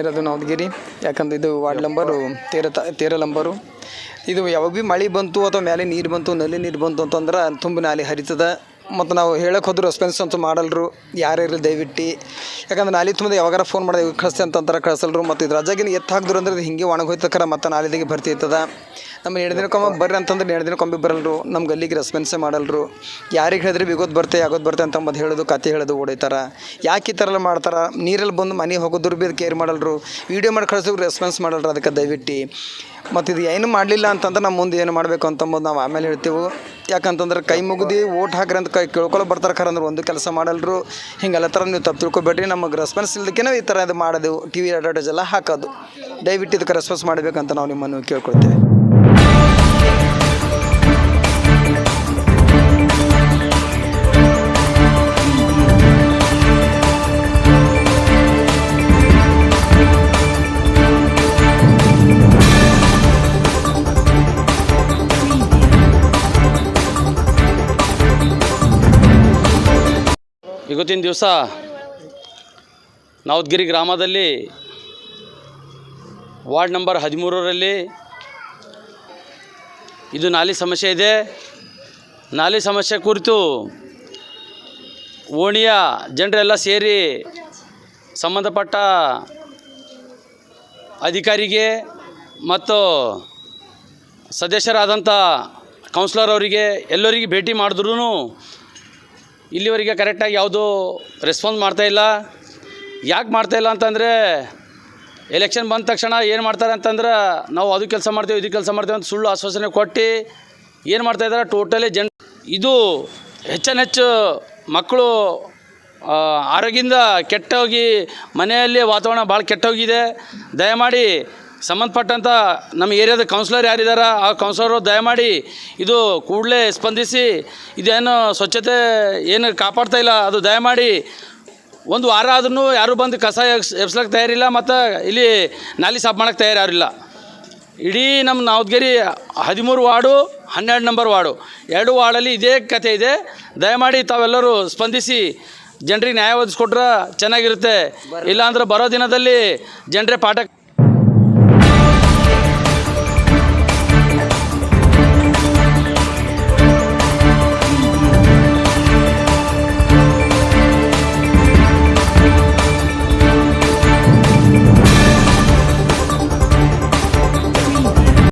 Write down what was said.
ಇರೋದು ನವದಗಿರಿ. ಯಾಕಂದ್ರೆ ಇದು ವಾರ್ಡ್ ನಂಬರು 13 ನಂಬರು. ಇದು ಯಾವಾಗ ಭೀ ಮಳೆ ಬಂತು ಅಥವಾ ಮೇಲೆ ನೀರು ಬಂತು, ನಲ್ಲಿ ನೀರು ಬಂತು ಅಂತಂದ್ರೆ ತುಂಬ ನಾಲಿ ಹರಿತದ. ಮತ್ತು ನಾವು ಹೇಳಕ್ಕೆ ಹೋದ್ರೆ ರೆಸ್ಪಾನ್ಸ್ ಅಂತೂ ಮಾಡಲ್ರು ಯಾರು ದಯವಿಟ್ಟು. ಯಾಕಂದ್ರೆ ನಾಲಿ ತುಂಬ ಯಾವಾಗಾರ ಫೋನ್ ಮಾಡಿದೆ ಕಳಿಸ್ತೆ ಅಂತಂತಾರೆ, ಕಳಿಸಲ್ರು. ಮತ್ತು ಇದು ರಜಾಗಿನ ಎತ್ತು ಹಾಕಿದ್ರು ಅಂದ್ರೆ ಇದು ಹಿಂಗೆ ಒಣಗಿ ಹೋಯ್ತಕ್ಕಾರ ಮತ್ತು ನಾಲಿದಿಗೆ ಬರ್ತಿರ್ತದ. ನಮ್ಮ 2 ದಿನಕ್ಕೊಮ್ಮೆ ಬರ್ರಿ ಅಂತಂದ್ರೆ 2 ದಿನಕ್ಕೊಮ್ಮೆ ಬರಲ್ರು. ನಮ್ಮ ಗಲ್ಲಿಗೆ ರೆಸ್ಪಾನ್ಸೇ ಮಾಡಲ್ರು. ಯಾರಿಗೆ ಹೇಳಿದ್ರೆ ಬಿಗೋದು ಬರ್ತೆ ಆಗೋದು ಬರ್ತೆ ಅಂತಂಬದು ಹೇಳೋದು, ಕತೆ ಹೇಳೋದು ಓಡೈತಾರೆ. ಯಾಕೆ ಈ ಥರ ಎಲ್ಲ ಮಾಡ್ತಾರೆ? ನೀರಲ್ಲಿ ಬಂದು ಮನೆಗೆ ಹೋಗೋದ್ರು ಭೀ ಅದು ಕೇರ್ ಮಾಡಲ್ರು. ವೀಡಿಯೋ ಮಾಡಿ ಕಳಿಸೋರು ರೆಸ್ಪಾನ್ಸ್ ಮಾಡಲ್ರು. ಅದಕ್ಕೆ ದಯವಿಟ್ಟು ಮತ್ತು ಇದು ಏನು ಮಾಡಲಿಲ್ಲ ಅಂತಂದ್ರೆ ನಮ್ಮ ಮುಂದೆ ಏನು ಮಾಡಬೇಕು ಅಂತಂಬೋದು ನಾವು ಆಮೇಲೆ ಹೇಳ್ತೇವೆ. ಯಾಕಂತಂದ್ರೆ ಕೈ ಮುಗಿದು ಓಟ್ ಹಾಕ್ರಿ ಅಂತ ಕೇಳ್ಕೊಳ್ಳೋ ಬರ್ತಾರೆ ಖರೆ ಅಂದ್ರೆ ಒಂದು ಕೆಲಸ ಮಾಡಲ್ರು. ಹಿಂಗೆಲ್ಲ ಥರ ನೀವು ತಪ್ಪು ತಿಳ್ಕೊಬೇಡ್ರಿ. ನಮಗೆ ರೆಸ್ಪಾನ್ಸ್ ಇಲ್ಲದಕ್ಕೆ ನಾವು ಈ ಥರ ಇದು ಮಾಡೋದು, TV ಅಡ್ವರ್ಟೈಸ್ ಎಲ್ಲ ಹಾಕೋದು. ದಯವಿಟ್ಟು ಇದಕ್ಕೆ ರೆಸ್ಪಾನ್ಸ್ ಮಾಡಬೇಕಂತ ನಾವು ನಿಮ್ಮನ್ನು ಕೇಳ್ಕೊಳ್ತೇವೆ. ಇವತ್ತಿನ ದಿವಸ ನವದಗಿರಿ ಗ್ರಾಮದಲ್ಲಿ ವಾರ್ಡ್ ನಂಬರ್ 13ರಲ್ಲಿ ಇದು ನಾಲಿ ಸಮಸ್ಯೆ ಇದೆ. ನಾಲಿ ಸಮಸ್ಯೆ ಕುರಿತು ಓಣಿಯ ಜನರೆಲ್ಲ ಸೇರಿ ಸಂಬಂಧಪಟ್ಟ ಅಧಿಕಾರಿಗೆ ಮತ್ತು ಸದಸ್ಯರಾದಂಥ ಕೌನ್ಸಿಲರ್ ಅವರಿಗೆ ಎಲ್ಲರಿಗೆ ಭೇಟಿ ಮಾಡಿದ್ರೂ ಇಲ್ಲಿವರೆಗೆ ಕರೆಕ್ಟಾಗಿ ಯಾವುದೂ ರೆಸ್ಪಾನ್ಸ್ ಮಾಡ್ತಾಯಿಲ್ಲ. ಯಾಕೆ ಮಾಡ್ತಾಯಿಲ್ಲ ಅಂತಂದರೆ ಎಲೆಕ್ಷನ್ ಬಂದ ತಕ್ಷಣ ಏನು ಮಾಡ್ತಾರೆ ಅಂತಂದ್ರೆ ನಾವು ಅದು ಕೆಲಸ ಮಾಡ್ತೇವೆ ಇದು ಕೆಲಸ ಮಾಡ್ತೇವೆ ಅಂತ ಸುಳ್ಳು ಆಶ್ವಾಸನೆ ಕೊಟ್ಟು ಏನು ಮಾಡ್ತಾಯಿದ್ದಾರೆ ಟೋಟಲಿ ಇದು ಹೆಚ್ಚು ಮಕ್ಕಳು ಆರೋಗ್ಯದಿಂದ ಕೆಟ್ಟೋಗಿ ಮನೆಯಲ್ಲಿ ವಾತಾವರಣ ಭಾಳ ಕೆಟ್ಟೋಗಿದೆ. ದಯಮಾಡಿ ಸಂಬಂಧಪಟ್ಟಂಥ ನಮ್ಮ ಏರಿಯಾದ ಕೌನ್ಸಿಲರ್ ಯಾರಿದ್ದಾರೆ ಆ ಕೌನ್ಸಿಲರು ದಯಮಾಡಿ ಇದು ಕೂಡಲೇ ಸ್ಪಂದಿಸಿ ಇದೇನು ಸ್ವಚ್ಛತೆ ಏನು ಕಾಪಾಡ್ತಾ ಇಲ್ಲ ಅದು ದಯಮಾಡಿ ಒಂದು ವಾರ ಆದ್ರೂ ಯಾರೂ ಬಂದು ಕಸ ಎಬ್ಸ್ಲಿಕ್ಕೆ ತಯಾರಿಲ್ಲ ಮತ್ತು ಇಲ್ಲಿ ನಾಲಿ ಸಾಫ್ ಮಾಡೋಕ್ಕೆ ತಯಾರು ಯಾರಿಲ್ಲ. ಇಡೀ ನಮ್ಮ ನವದಗಿರಿ 13 ವಾರ್ಡು 12 ನಂಬರ್ ವಾರ್ಡು 2 ವಾರ್ಡಲ್ಲಿ ಇದೇ ಕತೆ ಇದೆ. ದಯಮಾಡಿ ತಾವೆಲ್ಲರೂ ಸ್ಪಂದಿಸಿ ಜನರಿಗೆ ನ್ಯಾಯ ಒದಗಿಸ್ಕೊಟ್ರೆ ಚೆನ್ನಾಗಿರುತ್ತೆ. ಇಲ್ಲಾಂದ್ರೆ ಬರೋ ದಿನದಲ್ಲಿ ಜನರೇ ಪಾಠ